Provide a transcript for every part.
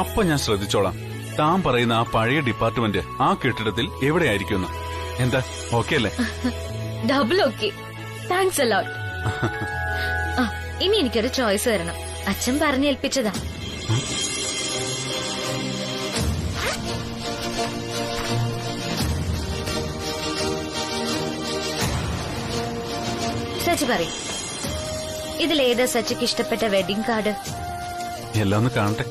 അപ്പൊ ഞാൻ ശ്രദ്ധിച്ചോളാം. താൻ പറയുന്ന ആ പഴയ ഡിപ്പാർട്ട്മെന്റ് ആ കെട്ടിടത്തിൽ എവിടെയായിരിക്കും? എന്താ ഓക്കെ അല്ലേ? Double okay. Thanks a lot. ഇനി എനിക്കൊരു ചോയ്സ് തരണം. അച്ഛൻ പറഞ്ഞേൽപ്പിച്ചതാ. സച്ചി പറയും, ഇതിലേതാ സച്ചിക്ക് ഇഷ്ടപ്പെട്ട വെഡിങ് കാർഡ്? എല്ലാം ഒന്ന് കാണട്ടെ.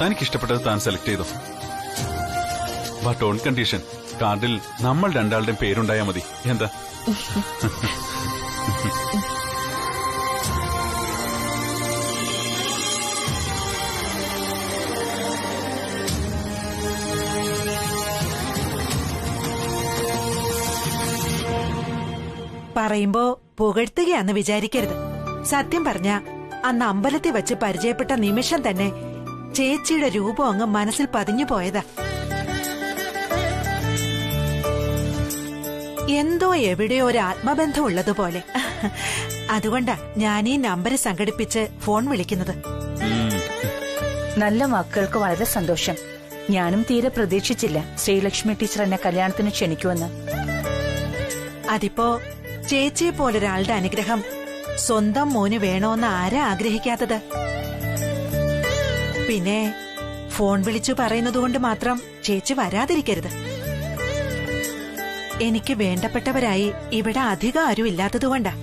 തനിക്കിഷ്ടപ്പെട്ടത് താൻ സെലക്ട് ചെയ്തു. ബട്ട് ഓൺ കണ്ടീഷൻ, കാർഡിൽ നമ്മൾ രണ്ടാളുടെയും പേരുണ്ടായാൽ മതി. എന്താ? പറയുമ്പോ പുകഴ്ത്തുകയാന്ന് വിചാരിക്കരുത്. സത്യം പറഞ്ഞ അന്ന് അമ്പലത്തിൽ വെച്ച് പരിചയപ്പെട്ട നിമിഷം തന്നെ ചേച്ചിയുടെ രൂപം അങ്ങ് മനസ്സിൽ പതിഞ്ഞു പോയതാ. എന്തോ എവിടെയോ ഒരു ആത്മബന്ധം ഉള്ളതുപോലെ. അതുകൊണ്ടാ ഞാൻ ഈ നമ്പർ സംഘടിപ്പിച്ച് ഫോൺ വിളിക്കുന്നത്. നല്ല വാക്കുകൾക്ക് വളരെ സന്തോഷം. ഞാനും തീരെ പ്രതീക്ഷിച്ചില്ല ശ്രീലക്ഷ്മി ടീച്ചർ എന്നെ കല്യാണത്തിന് ക്ഷണിക്കുമെന്ന്. അതിപ്പോ ചേച്ചിയെ പോലൊരാളുടെ അനുഗ്രഹം സ്വന്തം മോന് വേണോന്ന് ആരാ ആഗ്രഹിക്കാത്തത്? പിന്നെ ഫോൺ വിളിച്ചു പറയുന്നതുകൊണ്ട് മാത്രം ചേച്ചി വരാതിരിക്കരുത്. എനിക്ക് വേണ്ടപ്പെട്ടവരായി ഇവിടെ അധികം ആരും ഇല്ലാത്തതുകൊണ്ടാ.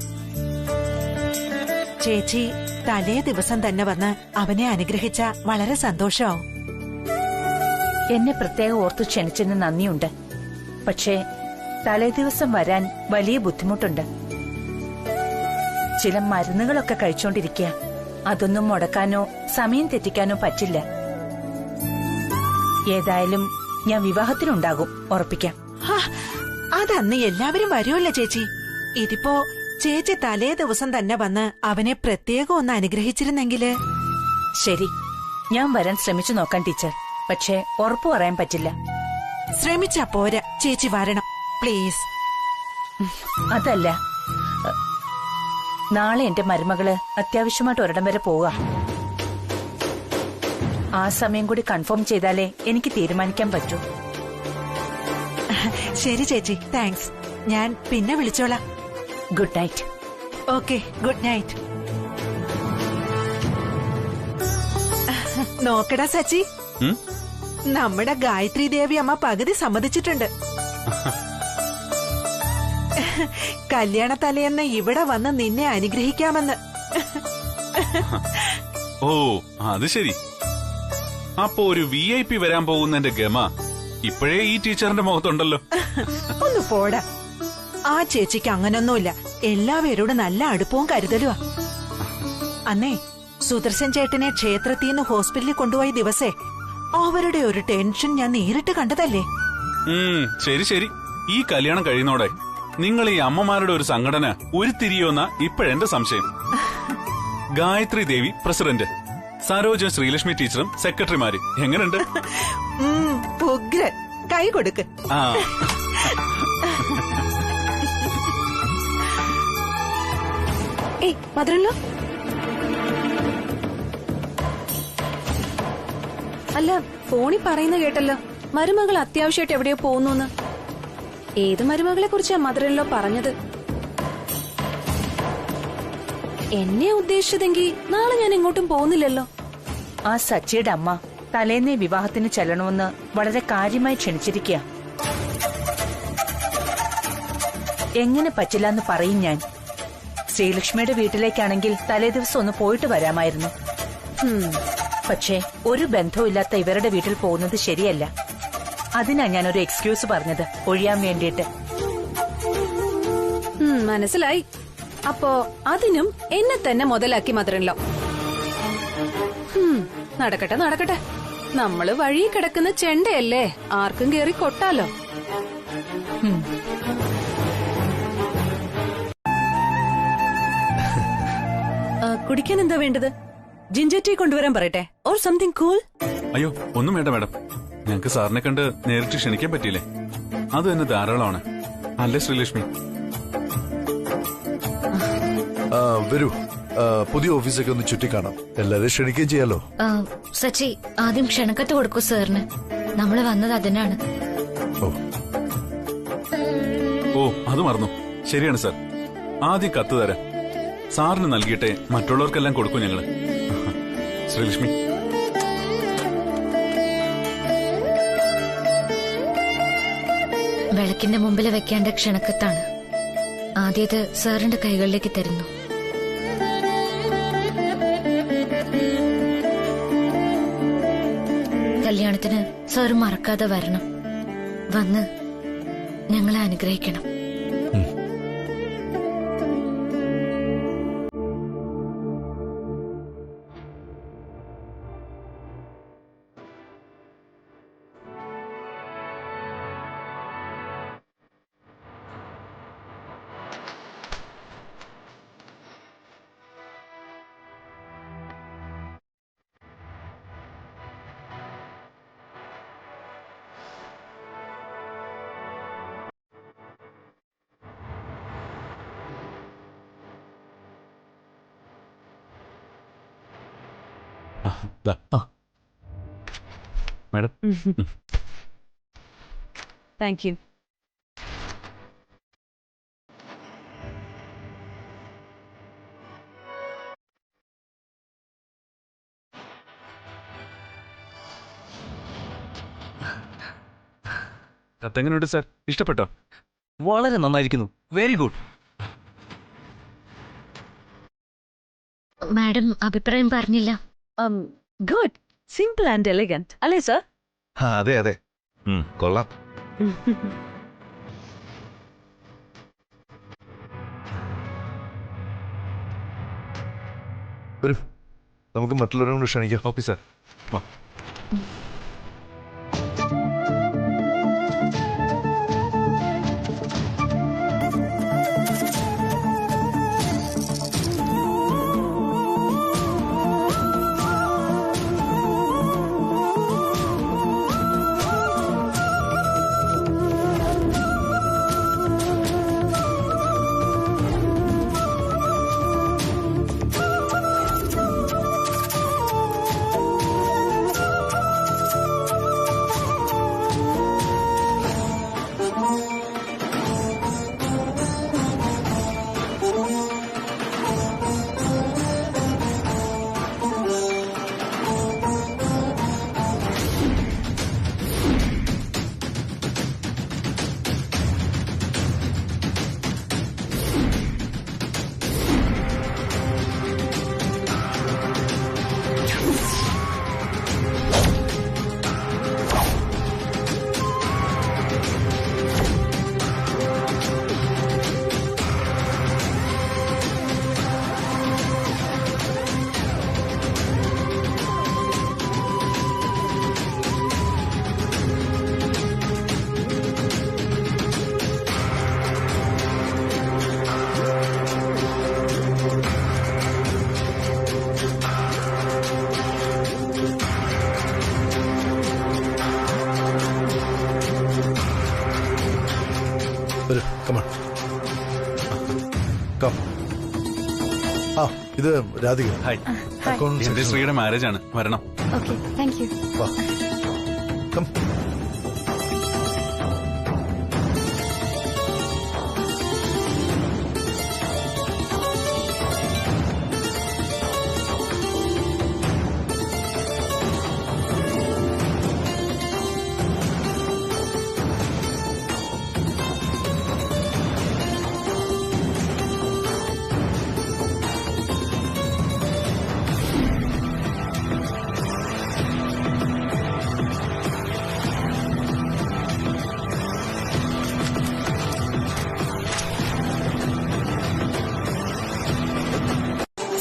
ചേച്ചി തലേ ദിവസം തന്നെ വന്ന് അവനെ അനുഗ്രഹിച്ച വളരെ സന്തോഷമാവും. എന്നെ പ്രത്യേകം ഓർത്തു ക്ഷണിച്ചതിന് നന്ദിയുണ്ട്. പക്ഷേ തലേ ദിവസം വരാൻ വലിയ ബുദ്ധിമുട്ടുണ്ട്. ചില മരുന്നുകളൊക്കെ കഴിച്ചോണ്ടിരിക്കുക. അതൊന്നും മുടക്കാനോ സമയം തെറ്റിക്കാനോ പറ്റില്ല. ഏതായാലും ഞാൻ വിവാഹത്തിനുണ്ടാകും, ഉറപ്പിക്കാം. അതന്ന് എല്ലാവരും വരുമല്ലോ ചേച്ചി. ഇതിപ്പോ ചേച്ചി തലേ ദിവസം തന്നെ വന്ന് അവനെ പ്രത്യേകം ഒന്ന് അനുഗ്രഹിച്ചിരുന്നെങ്കില്. ശരി, ഞാൻ വരാൻ ശ്രമിച്ചു നോക്കാം ടീച്ചർ. പക്ഷേ ഉറപ്പു പറയാൻ പറ്റില്ല. ശ്രമിച്ചാ പോരാ, ചേച്ചി വരണം പ്ലീസ്. അതല്ല, നാളെ എന്റെ മരുമകള് അത്യാവശ്യമായിട്ട് ഒരിടം വരെ പോവുക. ആ സമയം കൂടി കൺഫേം ചെയ്താലേ എനിക്ക് തീരുമാനിക്കാൻ പറ്റൂ. ശരി ചേച്ചി, താങ്ക്സ്. ഞാൻ പിന്നെ വിളിച്ചോളാം. Good night. Okay, good night. നോക്കടാ സച്ചി, നമ്മുടെ ഗായത്രി ദേവി അമ്മ പകുതി സമ്മതിച്ചിട്ടുണ്ട്. കല്യാണ തലേന്ന് ഇവിടെ വന്ന് നിന്നെ അനുഗ്രഹിക്കാമെന്ന്. ഓ, അത് ശരി. അപ്പോ ഒരു VIP വരാൻ പോകുന്നതിന്റെ ഗമ ഇപ്പോഴേ ഈ ടീച്ചറിന്റെ മുഖത്തുണ്ടല്ലോ. ഒന്ന് പോടാ. ആ ചേച്ചിക്ക് അങ്ങനൊന്നുമില്ല. എല്ലാവരോടും നല്ല അടുപ്പവും കരുതലുവാ. അന്നേ സുദർശൻ ചേട്ടനെ ക്ഷേത്രത്തിന്ന് ഹോസ്പിറ്റലിൽ കൊണ്ടുപോയ ദിവസേ അവരുടെ ഒരു ടെൻഷൻ ഞാൻ നേരിട്ട് കണ്ടതല്ലേ. ശരി ശരി. ഈ കല്യാണം കഴിയുന്നോടെ നിങ്ങൾ ഈ അമ്മമാരുടെ ഒരു സംഘടന ഉരുത്തിരിയോന്ന ഇപ്പോഴെന്റെ സംശയം. ഗായത്രി ദേവി പ്രസിഡന്റ്, സരോജ ശ്രീലക്ഷ്മി ടീച്ചറും സെക്രട്ടറിമാര്. എങ്ങനെയുണ്ട്? ഉഗ്രൻ. കൈ കൊടുക്ക്. ഏയ് മധുരല്ലോ. അല്ല, ഫോണിൽ പറയുന്ന കേട്ടല്ലോ മരുമകൾ അത്യാവശ്യമായിട്ട് എവിടെയോ പോകുന്നു. ഏത് മരുമകളെ കുറിച്ചാ മധുരല്ലോ പറഞ്ഞത്? എന്നെ ഉദ്ദേശിച്ചതെങ്കിൽ നാളെ ഞാൻ എങ്ങോട്ടും പോകുന്നില്ലല്ലോ. ആ സച്ചിയുടെ അമ്മ തലേന്നേ വിവാഹത്തിന് ചെല്ലണമെന്ന് വളരെ കാര്യമായി ക്ഷണിച്ചിരിക്കുക. എങ്ങനെ പറ്റില്ലെന്ന് പറയും ഞാൻ. ശ്രീലക്ഷ്മിയുടെ വീട്ടിലേക്കാണെങ്കിൽ തലേ ദിവസം ഒന്ന് പോയിട്ട് വരാമായിരുന്നു. പക്ഷേ ഒരു ബന്ധവുമില്ലാത്ത ഇവരുടെ വീട്ടിൽ പോകുന്നത് ശരിയല്ല. അതിനാ ഞാനൊരു എക്സ്ക്യൂസ് പറഞ്ഞത്, ഒഴിയാൻ വേണ്ടിയിട്ട്. മനസ്സിലായി. അപ്പോ അതിനും എന്നെ തന്നെ മുതലാക്കി മധുരല്ലോ. നടക്കട്ടെ നടക്കട്ടെ. നമ്മള് വഴി കിടക്കുന്ന ചെണ്ടയല്ലേ, ആർക്കും കേറി കൊട്ടാലോ. കുടിക്കാൻ എന്താ വേണ്ടത്? ജിഞ്ചർ ടീ കൊണ്ടുവരാൻ പറയട്ടെ? Or something cool? അയ്യോ, ഒന്നും വേണ്ട മാഡം. ഞങ്ങക്ക് സാറിനെ കണ്ട് നേരിട്ട് ക്ഷണിക്കാൻ പറ്റിയില്ലേ, അത് തന്നെ ധാരാളമാണ്. അല്ലേ ശ്രീലക്ഷ്മി? വരൂ, പുതിയ ഓഫീസൊക്കെ ഒന്ന് ചുറ്റിക്കാണാം. എല്ലാരെയും ക്ഷണിക്കുകയും ചെയ്യാലോ. സച്ചി, ആദ്യം ക്ഷണക്കത്ത് കൊടുക്കൂ സാറിന്. നമ്മള് വന്നത് അതിനാണ്. ഓ, അത് മറന്നു. ശരിയാണ് സാർ, ആദ്യം കത്ത് തരാം. സാറിന് നൽകിയിട്ടെ മറ്റുള്ളവർക്കെല്ലാം കൊടുക്കും ഞങ്ങള്. ശ്രീലക്ഷ്മി, വിളക്കിന്റെ മുമ്പിൽ വെക്കേണ്ട ക്ഷണക്കത്താണ്. ആദ്യത് സാറിന്റെ കൈകളിലേക്ക് തരുന്നു. കല്യാണത്തിന് സാർ മറക്കാതെ വരണം. വന്ന് ഞങ്ങളെ അനുഗ്രഹിക്കണം. മാഡം. Thank you. കത്തെങ്ങനെയുണ്ട് സാർ? ഇഷ്ടപ്പെട്ടോ? വളരെ നന്നായിരിക്കുന്നു. Very good. മാഡം അഭിപ്രായം പറഞ്ഞില്ല. ഗുഡ്, സിമ്പിൾ ആൻഡ് എലഗന്റ് അല്ലേ സർ? അതെ അതെ, കൊള്ളാം. വരൂ, നമുക്ക് മറ്റുള്ളവരെ കൊണ്ട് ക്ഷണിക്കാം. Okay sir. വാ. വരൂ, come on. Come. ഇത് രാധിക. ഹായ്. അക്കൗണ്ട് എന്റെ ശ്രീയുടെ മാരേജ് ആണ്, വരണം. Okay, thank you. വാ. Come.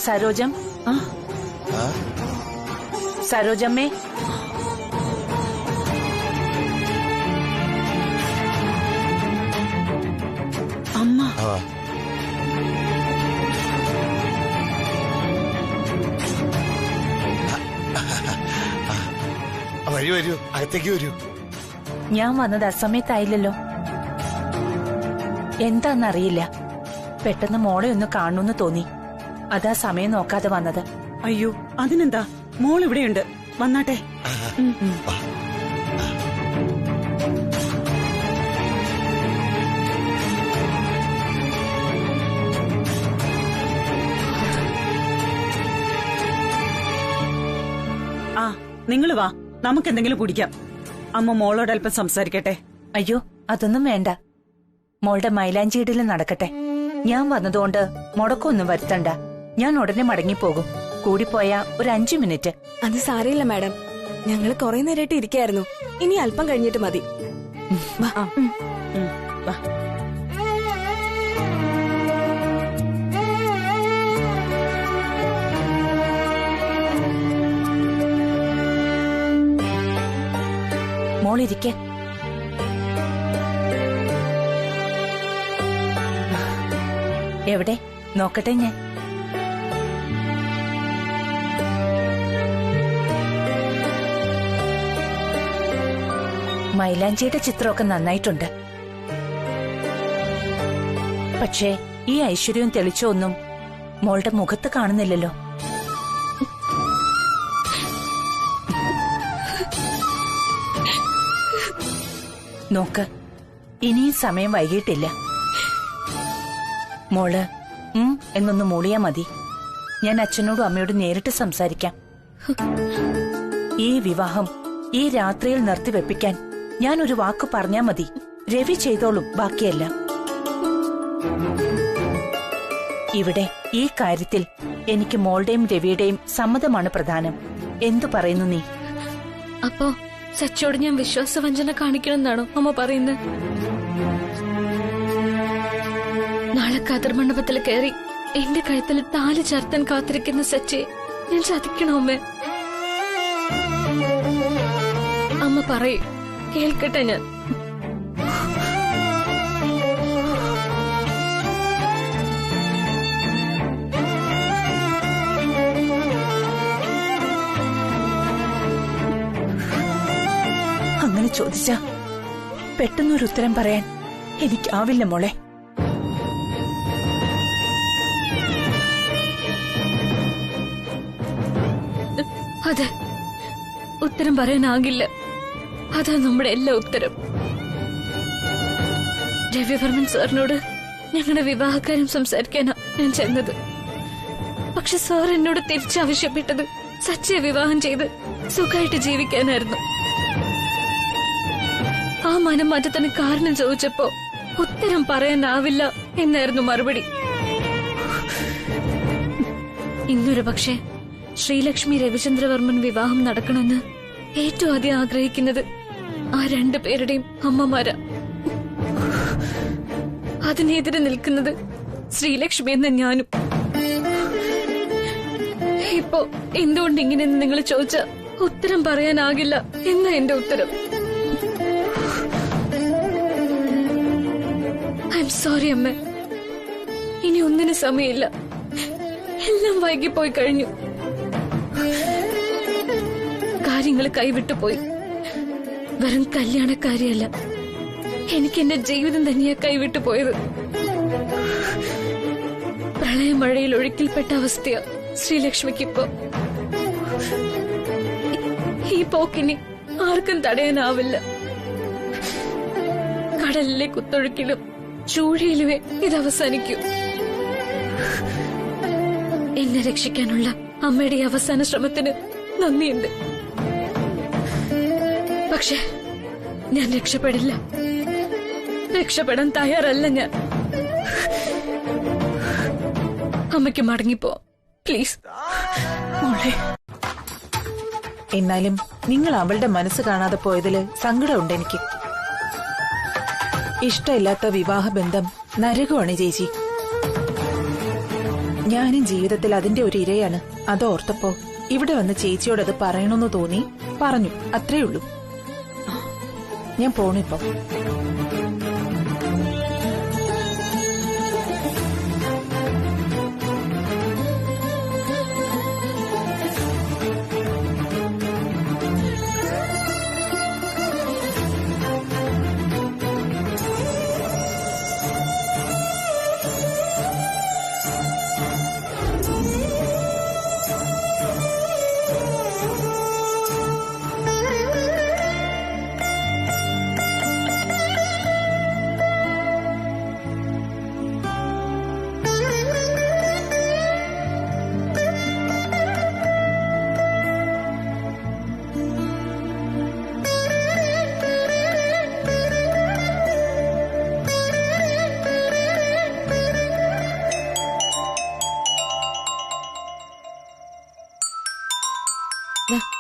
സരോജം, സരോജമ്മേ, അമ്മ. വഴി വരൂ വരൂ, അകത്തേക്ക് വരൂ. ഞാൻ വന്നത് അസമയത്തായില്ലല്ലോ. എന്താന്നറിയില്ല, പെട്ടെന്ന് മോളെ ഒന്ന് കാണണമെന്ന് തോന്നി. അതാ സമയം നോക്കാതെ വന്നത്. അയ്യോ അതിനെന്താ, മോൾ ഇവിടെയുണ്ട്, വന്നാട്ടെ. വാ. ആ നിങ്ങൾ വാ, നമുക്ക് എന്തെങ്കിലും കുടിക്കാം. അമ്മ മോളോട് അല്പം സംസാരിക്കട്ടെ. അയ്യോ അതൊന്നും വേണ്ട, മോളുടെ മൈലാഞ്ചിയിടല് നടക്കട്ടെ. ഞാൻ വന്നതുകൊണ്ട് മുടക്കമൊന്നും വരുത്തണ്ട. ഞാൻ ഉടനെ മടങ്ങിപ്പോകും. കൂടിപ്പോയ ഒരു 5 മിനിറ്റ്. അത് സാരമില്ല മാഡം, ഞങ്ങൾ കുറെ നേരമായിട്ട് ഇരിക്കായിരുന്നു. ഇനി അല്പം കഴിഞ്ഞിട്ട് മതി. വാ. മോളിരിക്കെ. എവിടെ നോക്കട്ടെ ഞാൻ. മൈലാഞ്ചിയുടെ ചിത്രമൊക്കെ നന്നായിട്ടുണ്ട്. പക്ഷേ ഈ ഐശ്വര്യവും തെളിച്ചൊന്നും മോളുടെ മുഖത്ത് കാണുന്നില്ലല്ലോ. നോക്ക്, ഇനിയും സമയം വൈകിട്ടില്ല. മോള് എന്നൊന്ന് മൂളിയാ മതി. ഞാൻ അച്ഛനോടും അമ്മയോടും നേരിട്ട് സംസാരിക്കാം. ഈ വിവാഹം ഈ രാത്രിയിൽ നിർത്തിവെപ്പിക്കാൻ ഞാൻ ഒരു വാക്ക് പറഞ്ഞാ മതി. രവി ചെയ്തോളും ബാക്കിയെല്ലാം. ഇവിടെ ഈ കാര്യത്തിൽ എനിക്ക് മോളുടെയും രവിയുടെയും സമ്മതമാണ് പ്രധാനം. എന്തു പറയുന്നു നീ? അപ്പോ സച്ചോട് ഞാൻ വിശ്വാസവഞ്ചന കാണിക്കണമെന്നാണോ അമ്മ പറയുന്നത്? നാളെ കതിർമണ്ഡപത്തിൽ കയറി എന്റെ കഴുത്തിൽ താലി ചേർത്താൻ കാത്തിരിക്കുന്ന സച്ചയെ ഞാൻ ചതിക്കണോ അമ്മ? അമ്മ പറയൂ, കേൾക്കട്ടെ ഞാൻ. അങ്ങനെ ചോദിച്ചാ പെട്ടെന്നൊരു ഉത്തരം പറയാൻ എനിക്കാവില്ല മോളെ. അതെ, ഉത്തരം പറയാനാകില്ല. അതാ നമ്മുടെ എല്ലാ ഉത്തരം. രവിവർമ്മൻ സാറിനോട് ഞങ്ങളുടെ വിവാഹക്കാര്യം സംസാരിക്കാനാ ഞാൻ ചെന്നത്. പക്ഷെ സാർ എന്നോട് തിരിച്ചാവശ്യപ്പെട്ടത് സച്ചയെ വിവാഹം ചെയ്ത് സുഖമായിട്ട് ജീവിക്കാനായിരുന്നു. ആ മനംമാറ്റത്തിന് കാരണം ചോദിച്ചപ്പോ ഉത്തരം പറയാനാവില്ല എന്നായിരുന്നു മറുപടി. ഇന്നൊരു പക്ഷേ ശ്രീലക്ഷ്മി രവിചന്ദ്രവർമ്മൻ വിവാഹം നടക്കണമെന്ന് ഏറ്റവും ആദ്യം ആഗ്രഹിക്കുന്നത് ആ 2 പേരുടെയും അമ്മമാരാ. അതിനെതിരെ നിൽക്കുന്നത് ശ്രീലക്ഷ്മി എന്ന ഞാനും. ഇപ്പോ എന്തുകൊണ്ട് ഇങ്ങനെയെന്ന് നിങ്ങൾ ചോദിച്ച ഉത്തരം പറയാനാകില്ല എന്ന എന്റെ ഉത്തരം. ഐ എം സോറി അമ്മ. ഇനി ഒന്നിനും സമയമില്ല. എല്ലാം വൈകിപ്പോയി കഴിഞ്ഞു. കാര്യങ്ങൾ കൈവിട്ടുപോയി. വെറും കല്യാണക്കാരിയല്ല, എനിക്ക് എന്റെ ജീവിതം തന്നെയാ കൈവിട്ടു പോയത്. പ്രളയമഴയിൽ ഒഴുക്കിൽപ്പെട്ട അവസ്ഥയാ ശ്രീലക്ഷ്മിക്കിപ്പോ. ഈ പോക്കിനി ആർക്കും തടയാനാവില്ല. കടലിലെ കുത്തൊഴുക്കിലും ചൂഴിയിലുമേ ഇത് അവസാനിക്കൂ. എന്നെ രക്ഷിക്കാനുള്ള അമ്മയുടെ അവസാന ശ്രമത്തിന് നന്ദിയുണ്ട്. പക്ഷെ ഞാൻ രക്ഷപ്പെടില്ല. രക്ഷപ്പെടാൻ തയ്യാറല്ല ഞാൻ. അമ്മയ്ക്ക് മടങ്ങിപ്പോ പ്ലീസ്. മോളെ, എന്നാലും നിങ്ങൾ അവളുടെ മനസ്സ് കാണാതെ പോയതില് സങ്കടമുണ്ട് എനിക്ക്. ഇഷ്ടമില്ലാത്ത വിവാഹബന്ധം നരകമാണ് ചേച്ചി. ഞാനും ജീവിതത്തിൽ അതിന്റെ ഒരു ഇരയാണ്. അതോർത്തപ്പോ ഇവിടെ വന്ന് ചേച്ചിയോട് അത് പറയണമെന്ന് തോന്നി, പറഞ്ഞു. അത്രേ ഉള്ളൂ. ഞാൻ പോണിപ്പോ.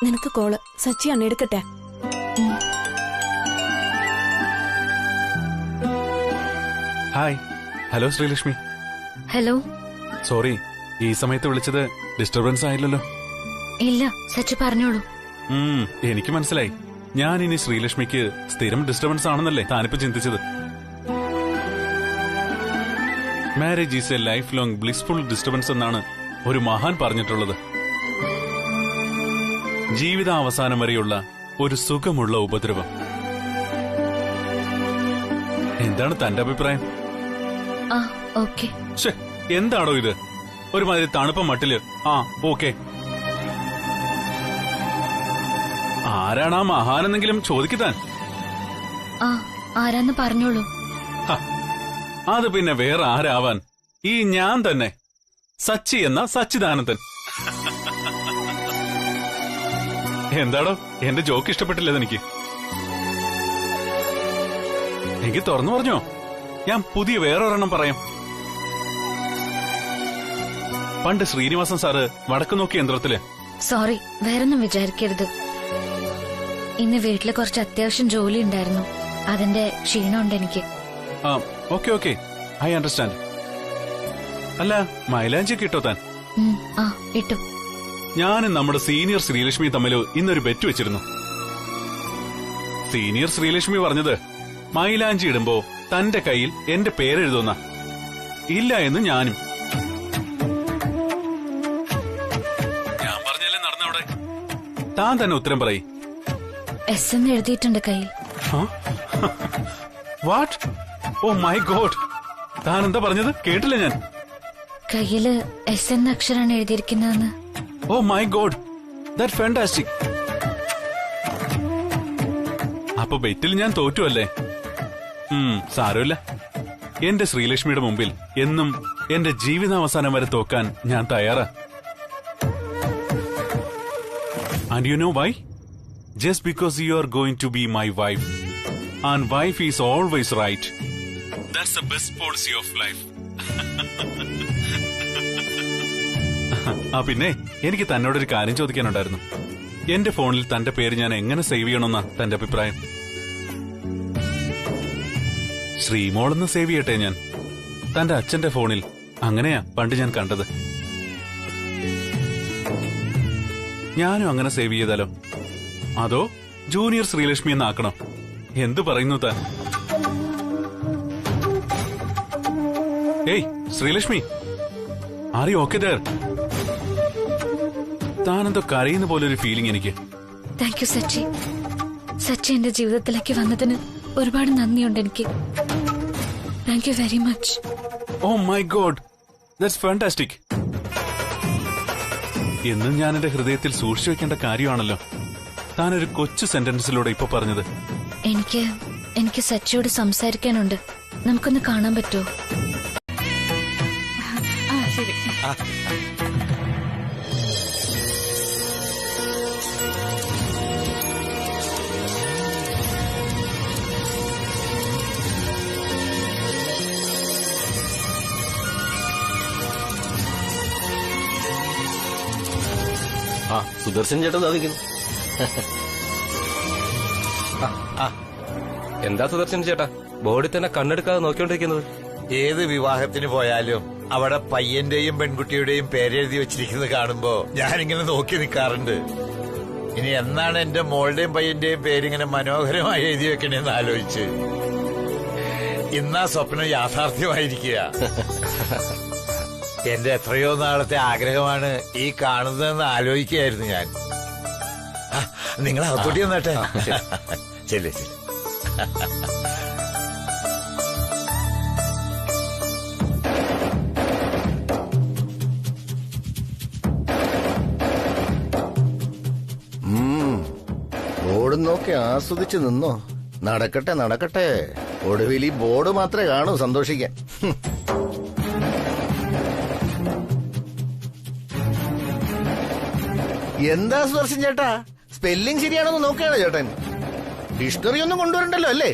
നിനക്ക് കോള്. സച്ചി അണ്ണ എടുക്കട്ടെ. Hi. Hello Sreelakshmi. Hello. Sorry, ഈ സമയത്ത് വിളിച്ചത് ഡിസ്റ്റർബൻസ് ആയില്ലല്ലോ? ഇല്ല, സച്ചി പറഞ്ഞോളൂ. എനിക്ക് മനസ്സിലായി. ഞാൻ ഇനി ശ്രീലക്ഷ്മിക്ക് സ്ഥിരം ഡിസ്റ്റർബൻസ് ആണെന്നല്ലേ താനിപ്പോ ചിന്തിച്ചത്? Marriage is A life long blissful disturbance എന്നാണ് ഒരു മഹാൻ പറഞ്ഞിട്ടുള്ളത്. ജീവിതാവസാനം വരെയുള്ള ഒരു സുഖമുള്ള ഉപദ്രവം. എന്താണ് തന്റെ അഭിപ്രായം? ആ, ഓക്കെ. എന്താണോ ഇത്? ഒരുമാതിരി തണുപ്പ മട്ടില് ആ ഓക്കെ. ആരാണ് ആ മഹാനെന്നെങ്കിലും ചോദിക്കുതാൻ? ആ, ആരാന്ന് പറഞ്ഞോളൂ. അത് പിന്നെ വേറെ ആരാവാൻ, ഈ ഞാൻ തന്നെ, സച്ചി എന്ന സച്ചിദാനന്ദൻ. എന്താടോ, എന്റെ ജോക്ക് ഇഷ്ടപ്പെട്ടില്ലത് എനിക്ക്? എനിക്ക് തുറന്നു പറഞ്ഞോ, ഞാൻ പുതിയ വേറൊരെണ്ണം പറയാം. പണ്ട് ശ്രീനിവാസൻ സാറ് വടക്കു നോക്കി യന്ത്രത്തില്. സോറി, വേറൊന്നും വിചാരിക്കരുത്. ഇന്ന് വീട്ടില് കുറച്ച് അത്യാവശ്യം ജോലി ഉണ്ടായിരുന്നു, അതിന്റെ ക്ഷീണമുണ്ട് എനിക്ക്. Okay okay, I understand. അല്ല, മൈലാഞ്ചി കിട്ടോ താൻ? ആ, ഇട്ടു. ഞാനും നമ്മുടെ സീനിയർ ശ്രീലക്ഷ്മി തമ്മിൽ ഇന്നൊരു ബെറ്റ് വെച്ചിരുന്നു. സീനിയർ ശ്രീലക്ഷ്മി പറഞ്ഞത് മൈലാഞ്ചി ഇടുമ്പോ തന്റെ കയ്യിൽ എന്റെ പേരെഴുതുന്ന. ഇല്ല എന്ന് ഞാനും. ഞാൻ പറഞ്ഞല്ലേ നടന്നവിടെ. താൻ തന്നെ ഉത്തരം പറയ്. എസ് എന്ന് എഴുതിയിട്ടുണ്ട് കയ്യിൽ. വാട്ട്? ഓ മൈ ഗോഡ്, താൻ എന്താ പറഞ്ഞത്? കേട്ടില്ല ഞാൻ. കയ്യില് എസ് എന്ന അക്ഷരാണ് എഴുതിയിരിക്കുന്നതെന്ന്. Oh my god, that fantastic. അപ്പൊ ബെറ്റിൽ ഞാൻ തോറ്റു അല്ലേ? സാരമില്ല. എന്റെ ശ്രീലക്ഷ്മിയുടെ മുമ്പിൽ എന്നും എന്റെ ജീവിതാവസാനം വരെ തോക്കാൻ ഞാൻ തയ്യാറാ. And you know why? Just because you are going to be my wife. And wife is always right. That's the best policy of life. പിന്നെ എനിക്ക് തന്നോടൊരു കാര്യം ചോദിക്കാനുണ്ടായിരുന്നു. എന്റെ ഫോണിൽ തന്റെ പേര് ഞാൻ എങ്ങനെ സേവ് ചെയ്യണമെന്നാ തന്റെ അഭിപ്രായം? ശ്രീമോളെന്ന് സേവ് ചെയ്യട്ടെ ഞാൻ? തന്റെ അച്ഛന്റെ ഫോണിൽ അങ്ങനെയാ പണ്ട് ഞാൻ കണ്ടത്. ഞാനും അങ്ങനെ സേവ് ചെയ്താലോ? അതോ ജൂനിയർ ശ്രീലക്ഷ്മി എന്നാക്കണം? എന്തു പറയുന്നു താൻ? ഏയ് Sreelakshmi, are you okay there? താനെന്തോ കരയുന്ന പോലൊരു ഫീലിംഗ് എനിക്ക്. Thank U Sachi. സച്ചി എന്റെ ജീവിതത്തിലേക്ക് വന്നതിന് ഒരുപാട് നന്ദിയുണ്ട് എനിക്ക്. Thank you very much. Oh my God, that's fantastic. എന്നും ഞാൻ എന്റെ ഹൃദയത്തിൽ സൂക്ഷിച്ചു വെക്കേണ്ട കാര്യമാണല്ലോ താനൊരു കൊച്ചു സെന്റൻസിലൂടെ ഇപ്പൊ പറഞ്ഞത്. എനിക്ക് സച്ചിയോട് സംസാരിക്കാനുണ്ട്. നമുക്കൊന്ന് കാണാൻ പറ്റുമോ? ശരി. സുദർശൻ ചേട്ടൻ സാധിക്കുന്നു. എന്താ സുദർശൻ ചേട്ടാ ബോർഡിൽ തന്നെ കണ്ണെടുക്കാതെ നോക്കിക്കൊണ്ടിരിക്കുന്നത്? ഏത് വിവാഹത്തിന് പോയാലും അവിടെ പയ്യന്റെയും പെൺകുട്ടിയുടെയും പേരെഴുതി വെച്ചിരിക്കുന്നത് കാണുമ്പോ ഞാനിങ്ങനെ നോക്കി നിൽക്കാറുണ്ട്. ഇനി എന്നാണ് എന്റെ മോളുടെയും പയ്യന്റെയും പേരിങ്ങനെ മനോഹരമായി എഴുതി വെക്കണേന്ന് ആലോചിച്ച് ഇന്നാ സ്വപ്നം യാഥാർത്ഥ്യമായിരിക്കുക. എന്റെ എത്രയോ നാളത്തെ ആഗ്രഹമാണ് ഈ കാണുന്നതെന്ന് ആലോചിക്കുകയായിരുന്നു ഞാൻ. നിങ്ങൾ അകത്തോട്ടി വന്നാട്ടെ. ശരി ശരി. ബോർഡ് നോക്കി ആസ്വദിച്ച് നിന്നോ. നടക്കട്ടെ നടക്കട്ടെ, ഒടുവിൽ ഈ ബോർഡ് മാത്രമേ കാണൂ സന്തോഷിക്കാൻ. എന്താ സുദർശൻ ചേട്ടാ, സ്പെല്ലിംഗ് ശരിയാണെന്ന് നോക്കുകയാണോ ചേട്ടൻ? ഡിക്ഷണറി ഒന്നും കൊണ്ടുവരണ്ടല്ലോ അല്ലേ?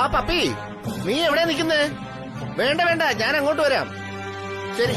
ആ പപ്പി, നീ എവിടെയാ നിൽക്കുന്നേ? വേണ്ട വേണ്ട, ഞാൻ അങ്ങോട്ട് വരാം. ശരി.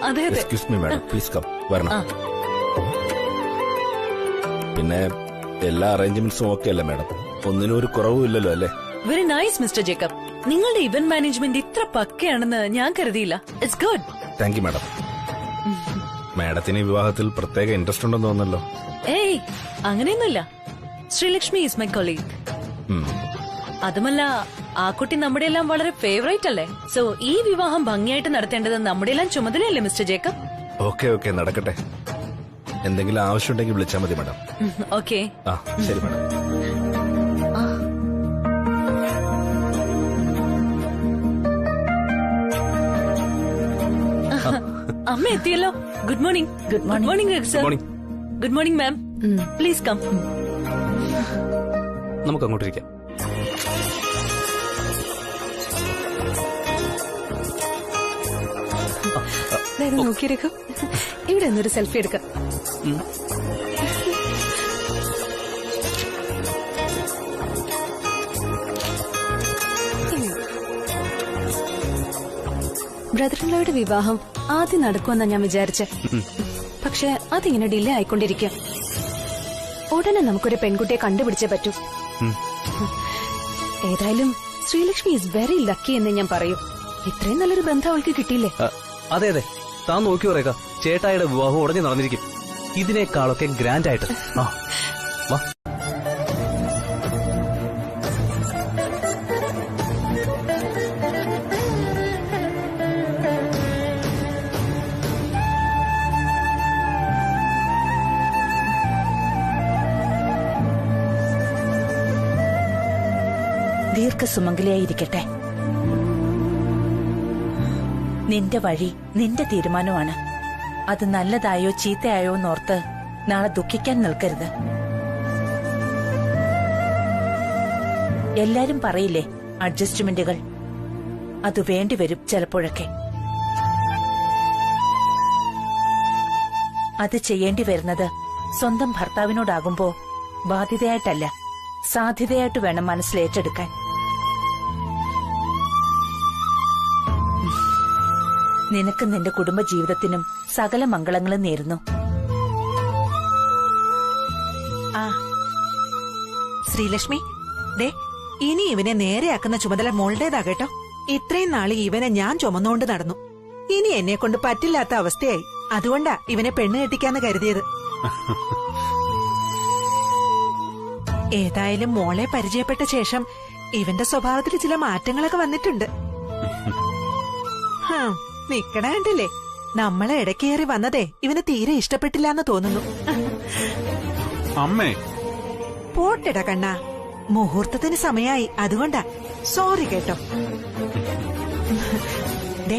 അതെ അതെ. Excuse me madam, please come. വരണം. പിന്നെ എല്ലാ അറേഞ്ച്മെന്റ്സും ഓക്കെ അല്ലേ മാഡം? ഒന്നിനും ഒരു കുറവും ഇല്ലല്ലോ അല്ലേ? Very nice mister Jacob. നിങ്ങളുടെ ഇവന്റ് മാനേജ്മെന്റ് ഇത്ര പക്കയാണെന്ന് ഞാൻ കരുതിയില്ല. It's good. Thank you madam. മാഡത്തിന് ഈ വിവാഹത്തിൽ പ്രത്യേക ഇൻട്രസ്റ്റ് ഉണ്ടെന്ന് തോന്നല്ലോ. ഏയ് അങ്ങനെയൊന്നുമില്ല. Sreelakshmi is my colleague. അതുമല്ല, ആ കുട്ടി നമ്മുടെ എല്ലാം വളരെ ഫേവറേറ്റ് അല്ലേ? സോ ഈ വിവാഹം ഭംഗിയായിട്ട് നടത്തേണ്ടത് നമ്മുടെ എല്ലാം ചുമതലയല്ലേ മിസ്റ്റർ ജേക്കബ്? ഓക്കെ ഓക്കെ, നടക്കട്ടെ. എന്തെങ്കിലും ആവശ്യമുണ്ടെങ്കിൽ വിളിച്ചാൽ മതി മാഡം. ഓക്കെ. ആ ശരി മാഡം. അമ്മ എത്തിയല്ലോ. Good morning. Good morning sir. Good morning ma'am. Please come. നമുക്ക് അങ്ങോട്ടിരിക്കാം. നോക്കിയിരിക്കും. ഇവിടെ നിന്നൊരു സെൽഫി എടുക്കാം. ബ്രദറിൻലോയുടെ വിവാഹം ആദ്യം നടക്കുമെന്നാ ഞാൻ വിചാരിച്ചെ. പക്ഷെ അതിങ്ങനെ ഡിലേ ആയിക്കൊണ്ടിരിക്കുക. ഉടനെ നമുക്കൊരു പെൺകുട്ടിയെ കണ്ടുപിടിച്ചേ പറ്റൂ. ഏതായാലും ശ്രീലക്ഷ്മി ഈസ് വെരി ലക്കി എന്ന് ഞാൻ പറയൂ. ഇത്രയും നല്ലൊരു ബന്ധം അവൾക്ക് കിട്ടിയില്ലേ? അതെ അതെ, താൻ നോക്കി പറയക്കാം. ചേട്ടായിയുടെ വിവാഹം ഉടനെ നടന്നിരിക്കും. ഇതിനേക്കാളൊക്കെ ഗ്രാൻഡ് ആയിട്ട്. ആ വാ. ദീർഘസുമംഗലിയായിരിക്കട്ടെ. നിന്റെ വഴി നിന്റെ തീരുമാനമാണ്. അത് നല്ലതായോ ചീത്തയായോ എന്നോർത്ത് നാളെ ദുഃഖിക്കാൻ നിൽക്കരുത്. എല്ലാരും പറയില്ലേ അഡ്ജസ്റ്റ്മെന്റുകൾ, അത് വേണ്ടിവരും ചിലപ്പോഴൊക്കെ. അത് ചെയ്യേണ്ടി വരുന്നത് സ്വന്തം ഭർത്താവിനോടാകുമ്പോ ബാധ്യതയായിട്ടല്ല, സാധ്യതയായിട്ട് വേണം മനസ്സിലേറ്റെടുക്കാൻ. നിനക്ക് നിന്റെ കുടുംബജീവിതത്തിനും സകല മംഗളങ്ങളും നേരുന്നു. ആ ശ്രീലക്ഷ്മി, ദേ ഇനി ഇവനെ നേരെയാക്കുന്ന ചുമതല മോളുടേതാകട്ടോ. ഇത്രയും നാളി ഇവനെ ഞാൻ ചുമന്നുകൊണ്ട് നടന്നു. ഇനി എന്നെ കൊണ്ട് പറ്റില്ലാത്ത അവസ്ഥയായി. അതുകൊണ്ടാ ഇവനെ പെണ്ണ് കെട്ടിക്കാന്ന് കരുതിയത്. ഏതായാലും മോളെ പരിചയപ്പെട്ട ശേഷം ഇവന്റെ സ്വഭാവത്തിൽ ചില മാറ്റങ്ങളൊക്കെ വന്നിട്ടുണ്ട്. നിക്കണ കണ്ടില്ലേ, നമ്മളെ ഇടക്കേറി വന്നതേ ഇവന് തീരെ ഇഷ്ടപ്പെട്ടില്ലാന്ന് തോന്നുന്നു. അമ്മേ പോട്ടെടാ കണ്ണാ, മുഹൂർത്തത്തിന് സമയായി, അതുകൊണ്ടാ. സോറി കേട്ടോ. ദേ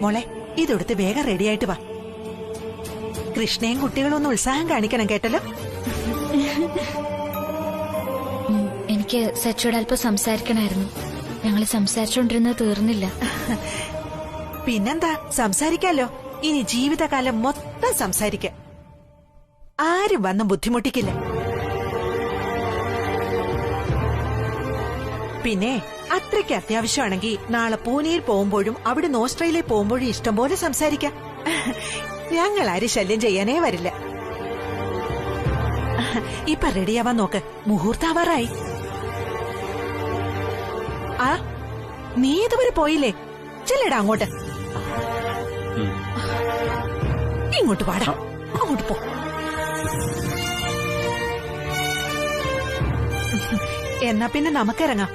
മോളെ, ഇതെടുത്ത് വേഗം റെഡിയായിട്ട് വാ. കൃഷ്ണയും കുട്ടികളും ഒന്ന് ഉത്സാഹം കാണിക്കണം കേട്ടല്ലോ. എനിക്ക് സച്ചിയോട് അല്പം സംസാരിക്കണമായിരുന്നു. ഞങ്ങൾ സംസാരിച്ചോണ്ടിരുന്നത് തീർന്നില്ല. പിന്നെന്താ, സംസാരിക്കാലോ. ഇനി ജീവിതകാലം മൊത്തം സംസാരിക്കാം. ആരും വന്ന് ബുദ്ധിമുട്ടിക്കില്ല. പിന്നെ അത്രയ്ക്ക് അത്യാവശ്യമാണെങ്കിൽ നാളെ പൂനെയിൽ പോകുമ്പോഴും അവിടുന്ന് ഓസ്ട്രേലിയയിൽ പോകുമ്പോഴും ഇഷ്ടംപോലെ സംസാരിക്കാം. ഞങ്ങൾ ആരും ശല്യം ചെയ്യാനേ വരില്ല. ഇപ്പൊ റെഡിയാവാൻ നോക്ക്, മുഹൂർത്താവാറായി. ആ, നീ ഇതുവരെ പോയില്ലേ? ചെല്ലടാ അങ്ങോട്ട്. ഇങ്ങോട്ട് പാടാ, അങ്ങോട്ട് പോ. എന്നാ പിന്നെ നമുക്കിറങ്ങാം.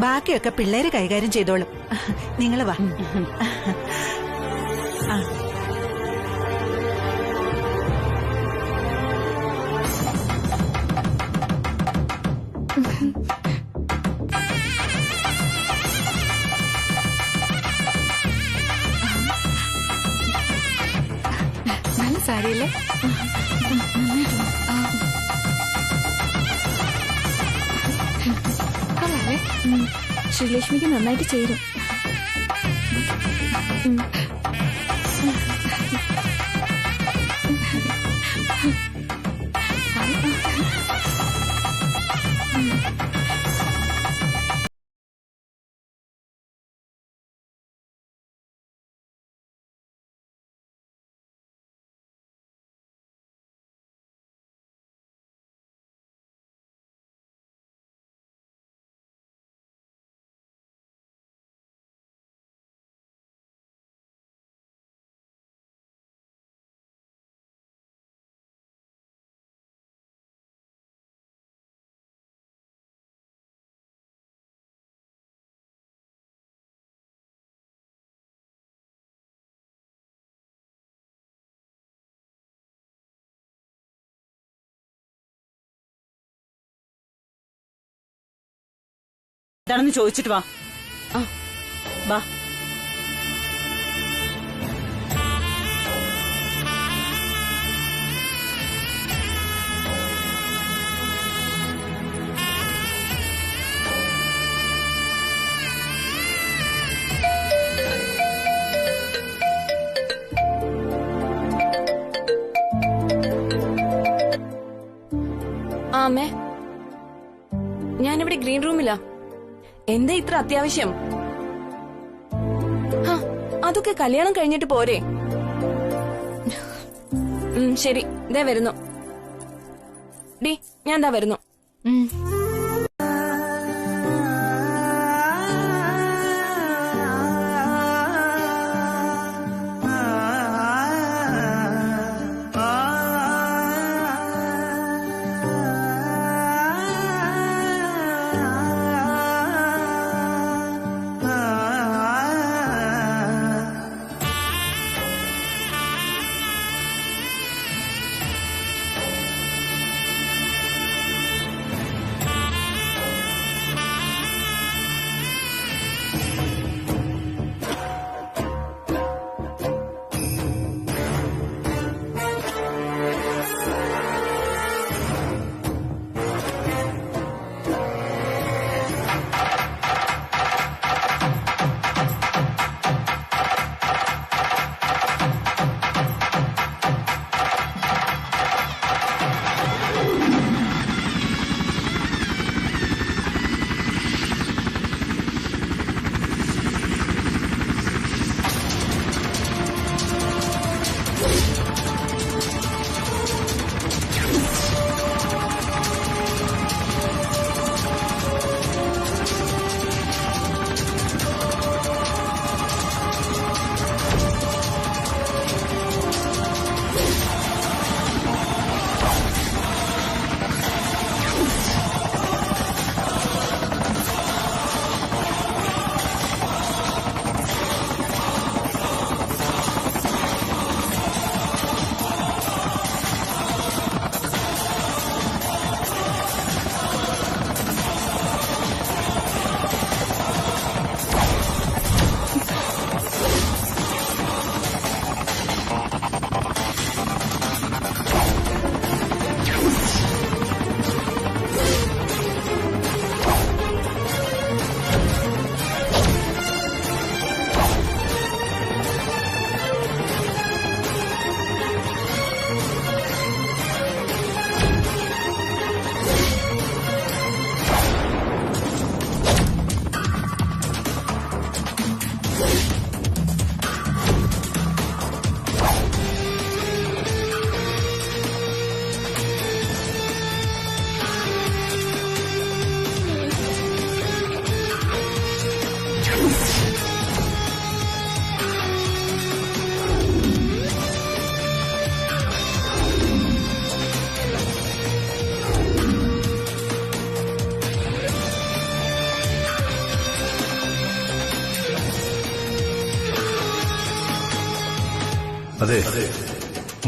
ബാക്കിയൊക്കെ പിള്ളേര് കൈകാര്യം ചെയ്തോളും. നിങ്ങൾ വാ. ആ, നല്ല സാരിയല്ലേ? ശ്രീലക്ഷ്മിക്ക് നന്നായിട്ട് ചേരും. എന്താണെന്ന് ചോദിച്ചിട്ട് വാ. വാ. അമ്മേ, ഞാനിവിടെ ഗ്രീൻ റൂമിലാ. എന്താ ഇത്ര അത്യാവശ്യം? അതൊക്കെ കല്യാണം കഴിഞ്ഞിട്ട് പോരെ? ശരി, ദേ വരുന്നു. ഡി, ഞാൻ ദാ വരുന്നു. അതെ,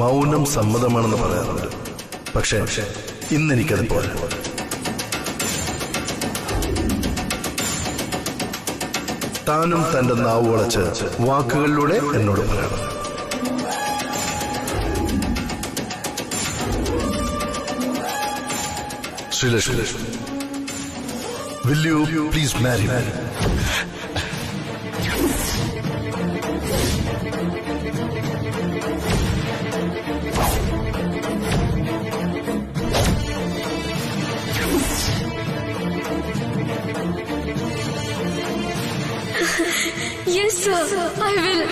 മൗനം സമ്മതമാണെന്ന് പറയാറുണ്ട്. പക്ഷേ ഇന്നെനിക്കത് പോലെ. താനും തന്റെ നാവ് വളച്ച് വാക്കുകളിലൂടെ എന്നോട് പറയണം. Sreelakshmi, will you please marry me? Yes, sir. I will.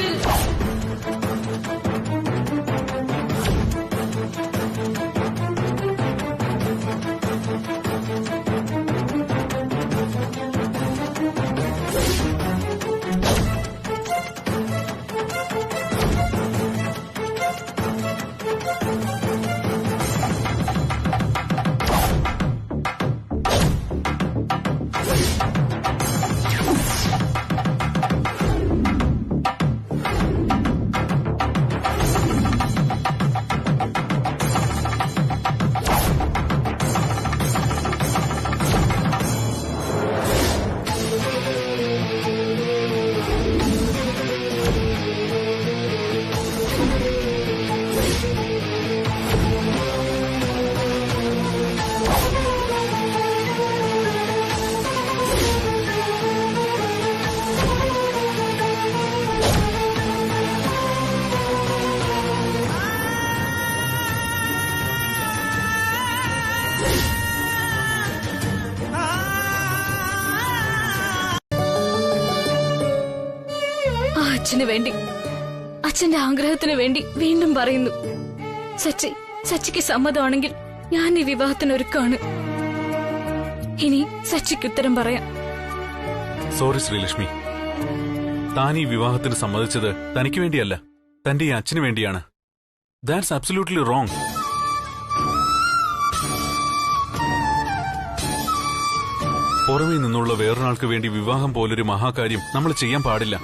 അച്ഛന് വേണ്ടി, അച്ഛന്റെ ആഗ്രഹത്തിന് വേണ്ടി വീണ്ടും പറയുന്നു. സച്ചിക്ക് സമ്മതമാണെങ്കിൽ ഞാൻ ഈ വിവാഹത്തിന് ഒരുക്കാണ്. ഇനി സച്ചിക്ക് ഉത്തരം പറയാം. സോറി ശ്രീലക്ഷ്മി, താൻ ഈ വിവാഹത്തിന് സമ്മതിച്ചത് തനിക്ക് വേണ്ടിയല്ല, തന്റെ ഈ അച്ഛന് വേണ്ടിയാണ്. That's absolutely wrong. പുറമേ നിന്നുള്ള വേറൊരാൾക്ക് വേണ്ടി വിവാഹം പോലൊരു മഹാകാര്യം നമ്മൾ ചെയ്യാൻ പാടില്ല.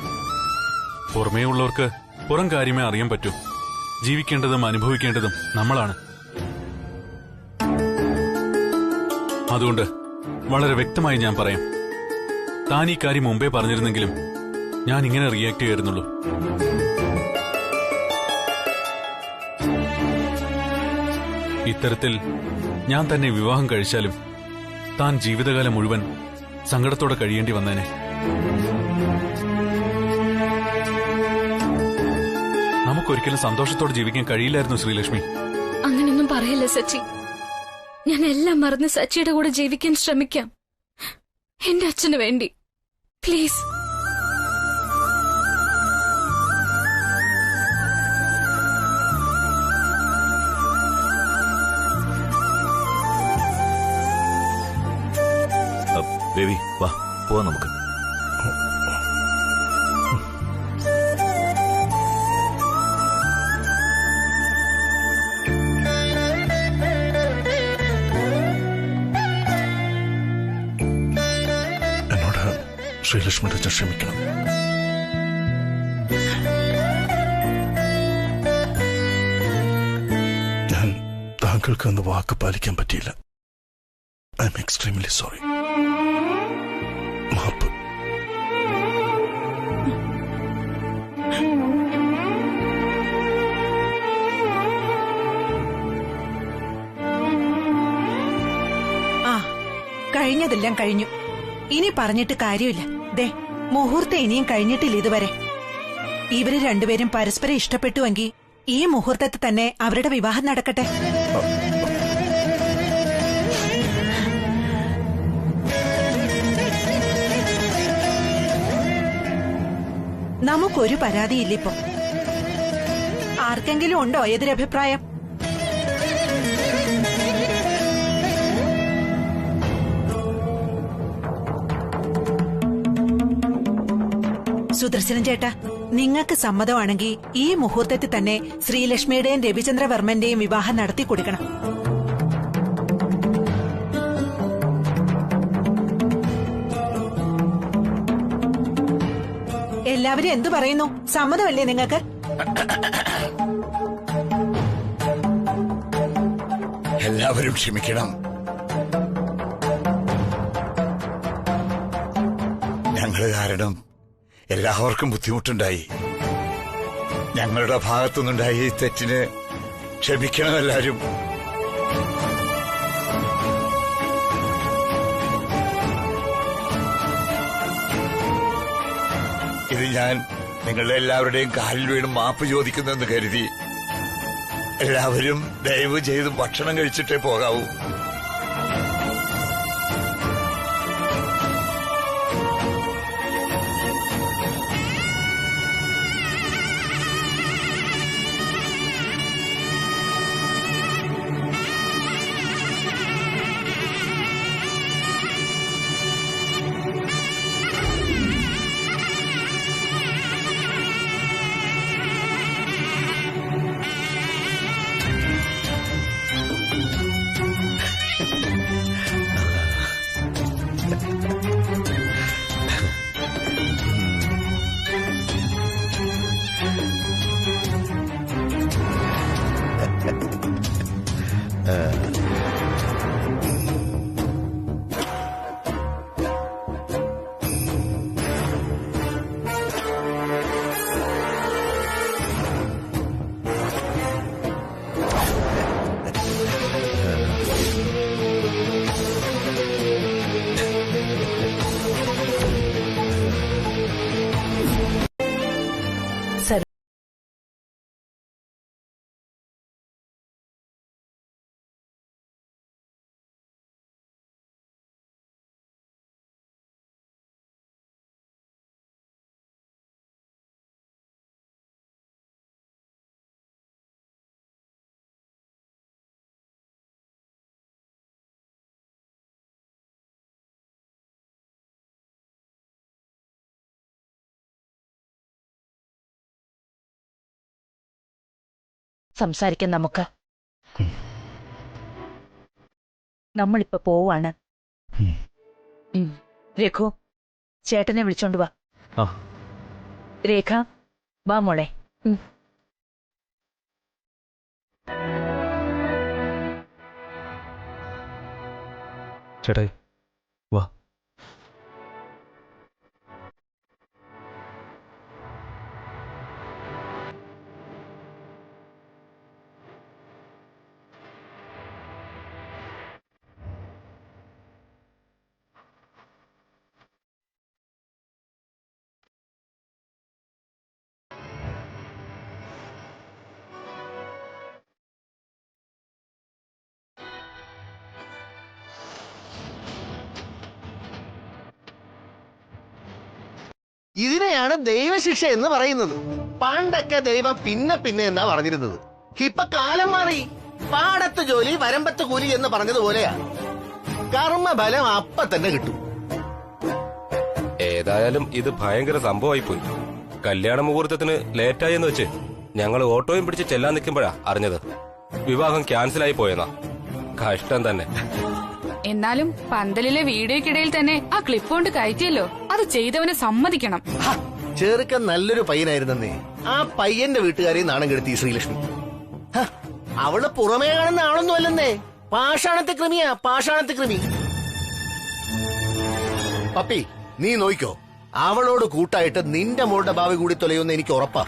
പുറമേ ഉള്ളവർക്ക് പുറം കാര്യമേ അറിയാൻ പറ്റൂ. ജീവിക്കേണ്ടതും അനുഭവിക്കേണ്ടതും നമ്മളാണ്. അതുകൊണ്ട് വളരെ വ്യക്തമായി ഞാൻ പറയാം, താൻ ഈ കാര്യം മുമ്പേ പറഞ്ഞിരുന്നെങ്കിലും ഞാൻ ഇങ്ങനെ റിയാക്ട് ചെയ്യായിരുന്നുള്ളൂ. ഇത്തരത്തിൽ ഞാൻ തന്നെ വിവാഹം കഴിച്ചാലും താൻ ജീവിതകാലം മുഴുവൻ സങ്കടത്തോടെ കഴിയേണ്ടി വന്നേനെ. നമുക്കൊരിക്കലും സന്തോഷത്തോടെ ജീവിക്കാൻ കഴിയില്ലായിരുന്നു ശ്രീലക്ഷ്മി. അങ്ങനെയൊന്നും പറയല്ലേ സച്ചി. ഞാൻ എല്ലാം മറന്ന് സച്ചിയുടെ കൂടെ ജീവിക്കാൻ ശ്രമിക്കാം, എന്റെ അച്ഛന് വേണ്ടി. പ്ലീസ്. ബേബി വാ, പോവാം നമുക്ക്. എന്നോട് ശ്രീലക്ഷ്മിയുടെ അച്ഛൻ ക്ഷമിക്കണം. ഞാൻ താങ്കൾക്ക് അന്ന് വാക്ക് പാലിക്കാൻ പറ്റിയില്ല. I'm extremely sorry. മാപ്പ്. ആ, കഴിഞ്ഞതെല്ലാം കഴിഞ്ഞു. ഇനി പറഞ്ഞിട്ട് കാര്യമില്ല. ദേ, മുഹൂർത്തം ഇനിയും കഴിഞ്ഞിട്ടില്ല ഇതുവരെ. ഇവര് രണ്ടുപേരും പരസ്പരം ഇഷ്ടപ്പെട്ടുവെങ്കിൽ ഈ മുഹൂർത്തത്തിൽ തന്നെ അവരുടെ വിവാഹം നടക്കട്ടെ. നമുക്കൊരു പരാതിയില്ലിപ്പോ. ആർക്കെങ്കിലും ഉണ്ടോ എതിരഭിപ്രായം? സുദർശനൻ ചേട്ടാ, നിങ്ങൾക്ക് സമ്മതമാണെങ്കിൽ ഈ മുഹൂർത്തത്തിൽ തന്നെ ശ്രീലക്ഷ്മിയുടെയും രവിചന്ദ്രവർമ്മന്റെയും വിവാഹം നടത്തി കൊടുക്കണം. എല്ലാവരും എന്തു പറയുന്നു? സമ്മതമല്ലേ നിങ്ങൾക്ക്? എല്ലാവരും ക്ഷമിക്കണം. ഞങ്ങൾ കാരണം എല്ലാവർക്കും ബുദ്ധിമുട്ടുണ്ടായി. ഞങ്ങളുടെ ഭാഗത്തുനിന്നുണ്ടായി ഈ തെറ്റിന് ക്ഷമിക്കണം എല്ലാവരും. ഇത് ഞാൻ നിങ്ങളുടെ എല്ലാവരുടെയും കാലിൽ വീണ് മാപ്പ് ചോദിക്കുന്നെന്ന് കരുതി. എല്ലാവരും ദയവ് ചെയ്ത് ഭക്ഷണം കഴിച്ചിട്ടേ പോകാവൂ. സംസാരിക്കാൻ നമുക്ക്. നമ്മളിപ്പോ പോവാണ്. രഘു, ചേട്ടനെ വിളിച്ചോണ്ട് വാ. രേഖ, വാ മോളെ. ചേട്ടായി വാ. ഇതിനെയാണ് ദൈവശിക്ഷ എന്ന് പറയുന്നത്. പണ്ടൊക്കെ ദൈവം പിന്നെ പിന്നെ എന്നാ പറഞ്ഞിരുന്നത്. ഇപ്പൊ കാലം മാറി. പാടത്ത് ജോലി വരമ്പത്ത് കൂലി എന്ന് പറഞ്ഞതുപോലെയാ. കർമ്മഫലം അപ്പ തന്നെ കിട്ടും. ഏതായാലും ഇത് ഭയങ്കര സംഭവമായി പോയി. കല്യാണ മുഹൂർത്തത്തിന് ലേറ്റായെന്ന് വെച്ച് ഞങ്ങൾ ഓട്ടോയും പിടിച്ച് ചെല്ലാൻ നിൽക്കുമ്പോഴാ അറിഞ്ഞത് വിവാഹം ക്യാൻസലായി പോയെന്നാ. കഷ്ടം തന്നെ. എന്നാലും പന്തലിലെ വീഡിയോയ്ക്കിടയിൽ തന്നെ ആ ക്ലിപ്പ് കൊണ്ട് കയറ്റിയല്ലോ. അത് ചെയ്തവനെ സമ്മതിക്കണം. ചെറുക്കൻ നല്ലൊരു പയ്യനായിരുന്നേ. ആ പയ്യന്റെ വീട്ടുകാരെയും നാണം കെടുത്തി ശ്രീലക്ഷ്മി. അവള് പുറമേ കാണുന്ന ആളൊന്നും അല്ലെന്നേ. പാഷാണത്തെ കൃമിയാ, പാഷാണത്തെ കൃമി. പപ്പി, നീ നോയിക്കോ. അവളോട് കൂട്ടായിട്ട് നിന്റെ മോളുടെ ഭാവി കൂടി തൊലയുമെന്ന് എനിക്ക് ഉറപ്പാ.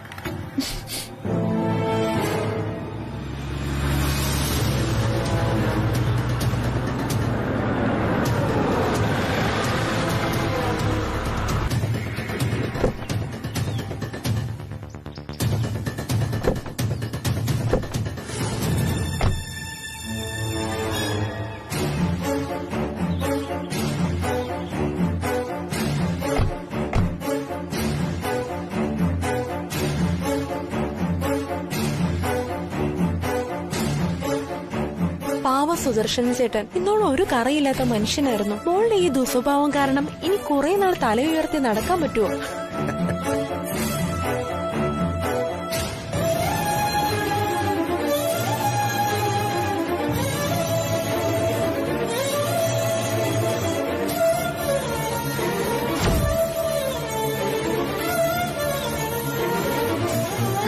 സുദർശൻ ചേട്ടൻ ഇന്നോളം ഒരു കറയില്ലാത്ത മനുഷ്യനായിരുന്നു. മോളുടെ ഈ ദുസ്വഭാവം കാരണം ഇനി കുറെ നാൾ തലയുയർത്തി നടക്കാൻ പറ്റുമോ?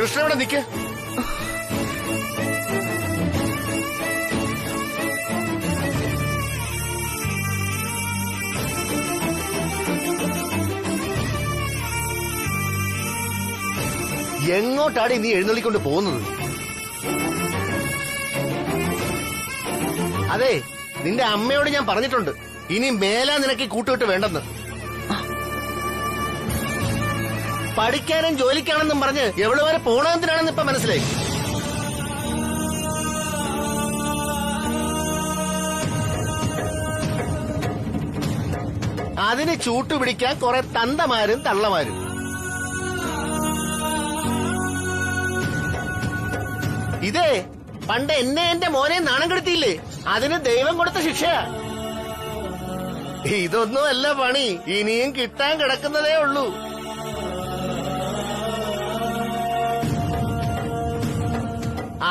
കൃഷ്ണ ഇവിടെ നിക്ക്. എങ്ങോട്ടാണ് നീ എഴുന്നള്ളിക്കൊണ്ട് പോകുന്നത്? അതെ, നിന്റെ അമ്മയോട് ഞാൻ പറഞ്ഞിട്ടുണ്ട്, ഇനി മേലാ നിനക്ക് കൂട്ടുകെട്ട് വേണ്ടെന്ന്. പഠിക്കാനും ജോലിക്കാണെന്നും പറഞ്ഞ് എവിടെ വരെ പോണെന്തിനാണെന്ന് ഇപ്പൊ മനസ്സിലായി. അതിന് ചൂട്ടുപിടിക്കാൻ കുറെ തന്തമാരും തള്ളമാരും. ഇതേ പണ്ട് എന്നെ എന്റെ മോനെ നാണം കെടുത്തിയില്ലേ, അതിന് ദൈവം കൊടുത്ത ശിക്ഷയാ. ഇതൊന്നുമല്ല പണി, ഇനിയും കിട്ടാൻ കിടക്കുന്നതേ ഉള്ളൂ.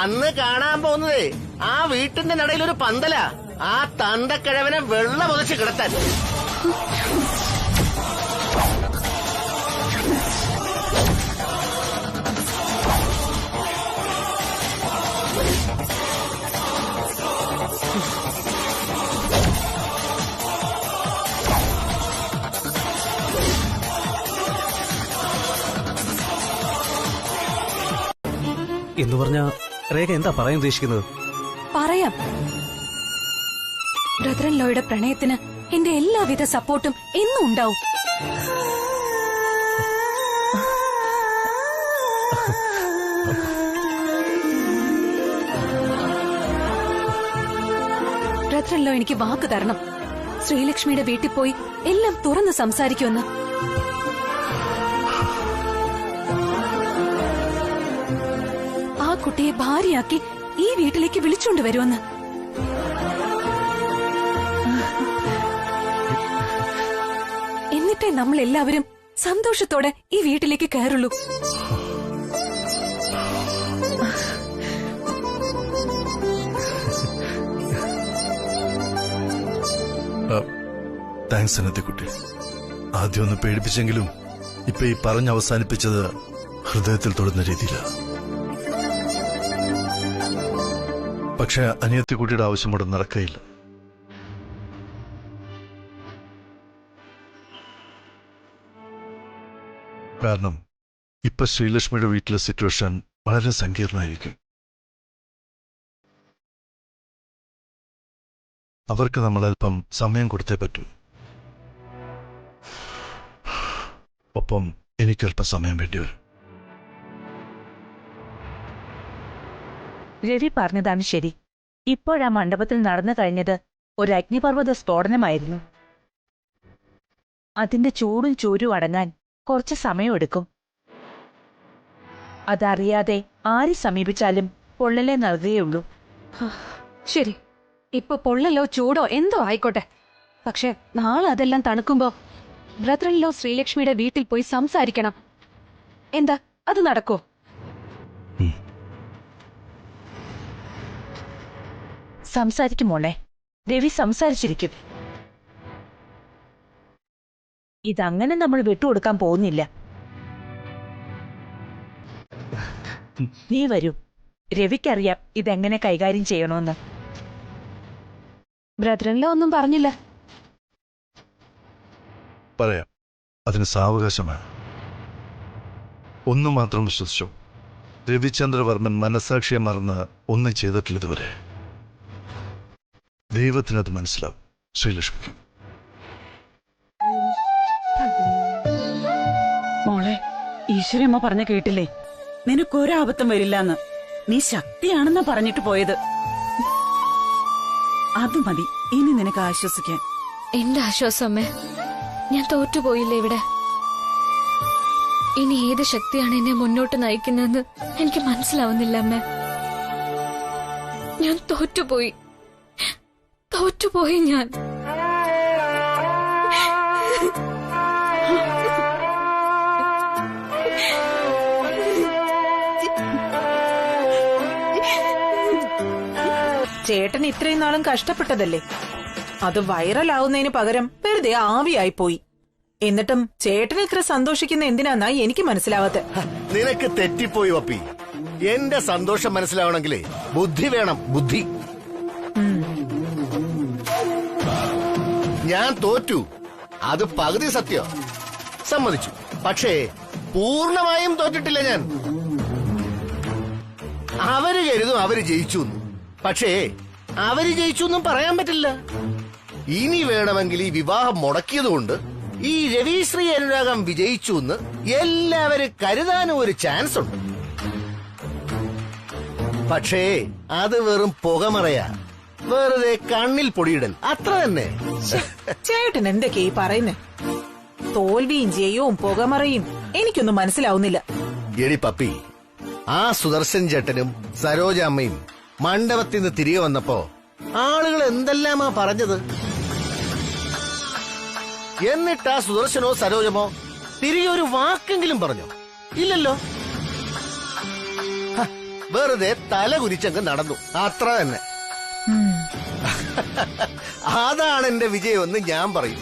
അന്ന് കാണാൻ പോകുന്നതേ ആ വീട്ടിന്റെ നടയിൽ ഒരു പന്തല, ആ തന്തക്കിഴവനെ വെള്ളം ഒതച്ച് കിടത്താൻ. എന്ന് പറഞ്ഞ രേഖ എന്താ പറയാൻ ഉദ്ദേശിക്കുന്നത്? പറയാം. ബ്രദർ ഇൻ ലോയുടെ പ്രണയത്തിന് എന്റെ എല്ലാവിധ സപ്പോർട്ടും എന്നും ഉണ്ടാവും. ബ്രദർ ഇൻ ലോ എനിക്ക് വാക്ക് തരണം, ശ്രീലക്ഷ്മിയുടെ വീട്ടിൽ പോയി എല്ലാം തുറന്ന് സംസാരിക്കുമെന്ന്. ആ കുട്ടിയെ ഭാര്യയാക്കി ഈ വീട്ടിലേക്ക് വിളിച്ചുകൊണ്ട് വരുമെന്ന്. എന്നിട്ടേ നമ്മൾ എല്ലാവരും സന്തോഷത്തോടെ ഈ വീട്ടിലേക്ക് കയറുള്ളൂ. താങ്ക്സ് അനത്തിക്കുട്ടി. ആദ്യം ഒന്ന് പേടിപ്പിച്ചെങ്കിലും ഇപ്പൊ ഈ പറഞ്ഞ് അവസാനിപ്പിച്ചത് ഹൃദയത്തിൽ തൊടുന്ന രീതിയിലാണ്. പക്ഷെ അനിയത്തിക്കുട്ടിയുടെ ആവശ്യം ഇവിടെ നടക്കയില്ല. കാരണം ഇപ്പൊ ശ്രീലക്ഷ്മിയുടെ വീട്ടിലെ സിറ്റുവേഷൻ വളരെ സങ്കീർണമായിരിക്കും. അവർക്ക് നമ്മളൽപ്പം സമയം കൊടുത്തേ പറ്റൂ. ഒപ്പം എനിക്കല്പം സമയം വേണ്ടിവരും. രവി പറഞ്ഞതാണ് ശരി. ഇപ്പോഴാ മണ്ഡപത്തിൽ നടന്നു കഴിഞ്ഞത് ഒരു അഗ്നിപർവ്വത സ്ഫോടനമായിരുന്നു. അതിന്റെ ചൂടും ചൂരും അടങ്ങാൻ കുറച്ച് സമയമെടുക്കും. അതറിയാതെ ആരെ സമീപിച്ചാലും പൊള്ളലേ നൽകുകയുള്ളൂ. ശരി, ഇപ്പൊ പൊള്ളലോ ചൂടോ എന്തോ ആയിക്കോട്ടെ. പക്ഷെ നാളെ അതെല്ലാം തണുക്കുമ്പോ ബ്രദർ ഇൻ ലോ ശ്രീലക്ഷ്മിയുടെ വീട്ടിൽ പോയി സംസാരിക്കണം. എന്താ അത് നടക്കോ? സംസാരിക്കും മോളെ, രവി സംസാരിച്ചിരിക്കും. ഇതങ്ങനെ നമ്മൾ വിട്ടുകൊടുക്കാൻ പോകുന്നില്ല. നീ വരൂ, രവിക്കറിയാം ഇതെങ്ങനെ കൈകാര്യം ചെയ്യണമെന്ന്. ബ്രദർ ഇൻ ലോ ഒന്നും പറഞ്ഞില്ല. പറയാം, അതിന് സാവകാശമാണ്. ഒന്നു മാത്രം വിശ്വസിച്ചു, രവിചന്ദ്രവർമ്മൻ മനസാക്ഷിയെ മറന്ന് ഒന്നും ചെയ്തിട്ടില്ല ഇതുവരെ. ദൈവത്തിനത് മനസ്സിലാവും. ശ്രീലക്ഷ്മി മോളെ, ഈശ്വരമ്മ പറഞ്ഞ കേട്ടില്ലേ, നിനക്കൊരാപത്തും വരില്ലെന്ന്. നീ ശക്തിയാണെന്നാ പറഞ്ഞിട്ട് പോയത്. അത് മതി ഇനി നിനക്ക് ആശ്വസിക്കാൻ. എന്റെ ആശ്വാസം അമ്മേ, ഞാൻ തോറ്റുപോയില്ലേ ഇവിടെ. ഇനി ഏത് ശക്തിയാണ് എന്നെ മുന്നോട്ട് നയിക്കുന്നതെന്ന് എനിക്ക് മനസ്സിലാവുന്നില്ല അമ്മേ. ഞാൻ തോറ്റുപോയി ഞാൻ. ചേട്ടൻ ഇത്രയും നാളും കഷ്ടപ്പെട്ടതല്ലേ, അത് വൈറലാവുന്നതിന് പകരം വെറുതെ ആവിയായി പോയി. എന്നിട്ടും ചേട്ടൻ ഇത്ര സന്തോഷിക്കുന്ന എന്തിനാന്നാ എനിക്ക് മനസ്സിലാവാത്ത. നിനക്ക് തെറ്റിപ്പോയി പപ്പി. എന്റെ സന്തോഷം മനസ്സിലാവണമെങ്കിലേ ബുദ്ധി വേണം, ബുദ്ധി. ഞാൻ തോറ്റു, അത് പകുതി സത്യം, സമ്മതിച്ചു. പക്ഷേ പൂർണ്ണമായും തോറ്റിട്ടില്ല ഞാൻ. അവര് കരുതും അവര് ജയിച്ചു, പക്ഷേ അവര് ജയിച്ചു എന്നും പറയാൻ പറ്റില്ല. ഇനി വേണമെങ്കിൽ ഈ വിവാഹം മുടക്കിയതുകൊണ്ട് ഈ രവിശ്രീ അനുരാഗം വിജയിച്ചു എന്ന് എല്ലാവരും കരുതാനും ഒരു ചാൻസ് ഉണ്ട്. പക്ഷേ അത് വെറും പുകമറയാ, വെറുതെ കണ്ണിൽ പൊടിയിടൽ, അത്ര തന്നെ. ചേട്ടൻ എന്തൊക്കെയാ ഈ പറയുന്നേ? തോൽവിയും ജയവും പുകമറയും എനിക്കൊന്നും മനസ്സിലാവുന്നില്ല. എടി പപ്പി, ആ സുദർശൻ ചേട്ടനും സരോജ അമ്മയും മണ്ഡപത്തിൽ നിന്ന് തിരികെ വന്നപ്പോ ആളുകൾ എന്തെല്ലാമാ പറഞ്ഞത്? എന്നിട്ട് ആ സുദർശനോ സരോജമോ തിരികെ ഒരു വാക്കെങ്കിലും പറഞ്ഞോ? ഇല്ലല്ലോ. വെറുതെ തല കുരിച്ചങ്ങ് നടന്നു, അത്ര തന്നെ. അതാണ് എന്റെ വിജയമെന്ന് ഞാൻ പറയും.